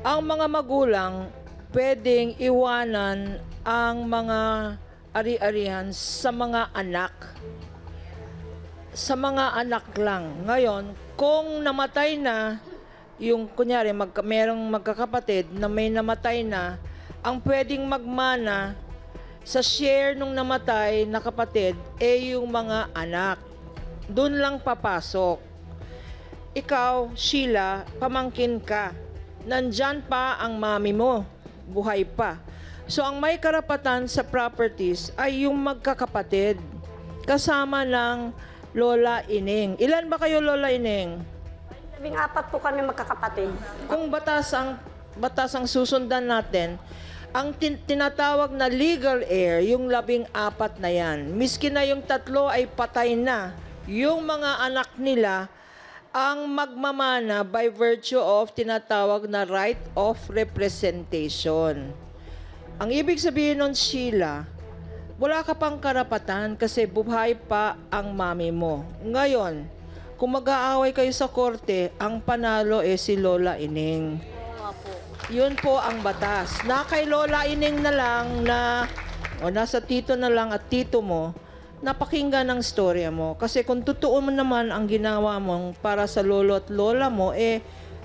ang mga magulang pwedeng iwanan ang mga ari-arihan sa mga anak. Sa mga anak lang. Ngayon, kung namatay na, yung kunyari, merong magkakapatid na may namatay na, ang pwedeng magmana sa share nung namatay na kapatid, yung mga anak. Doon lang papasok. Ikaw, Sheila, pamangkin ka. Nandyan pa ang mami mo. Buhay pa. So, ang may karapatan sa properties ay yung magkakapatid. Kasama ng Lola Ining. Ilan ba kayo, Lola Ining? 14 po kami magkakapatid. Kung batas ang susundan natin, ang tinatawag na legal heir, yung 14 na yan. Miski na yung 3 ay patay na. Yung mga anak nila ang magmamana by virtue of tinatawag na right of representation. Ang ibig sabihin nun, Sheila, wala ka pang karapatan kasi buhay pa ang mami mo. Ngayon, kung mag-aaway kayo sa korte, ang panalo si Lola Ining. Yun po ang batas. Na kay Lola Ining na lang nasa tito na lang at tito mo, napakinggan ang storya mo. Kasi kung totoo mo naman ang ginawa mo para sa lolo at lola mo,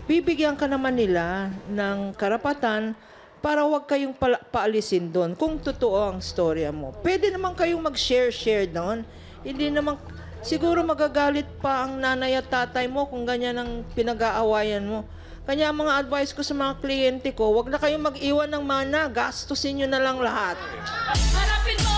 bibigyan ka naman nila ng karapatan para huwag kayong paalisin doon kung totoo ang storya mo. Pwede naman kayong mag-share doon. Hindi naman, siguro magagalit pa ang nanay at tatay mo kung ganyan ang pinag-aawayan mo. Kanya mga advice ko sa mga kliyente ko, huwag na kayong mag-iwan ng mana, gastusin nyo na lang lahat. Harapin mo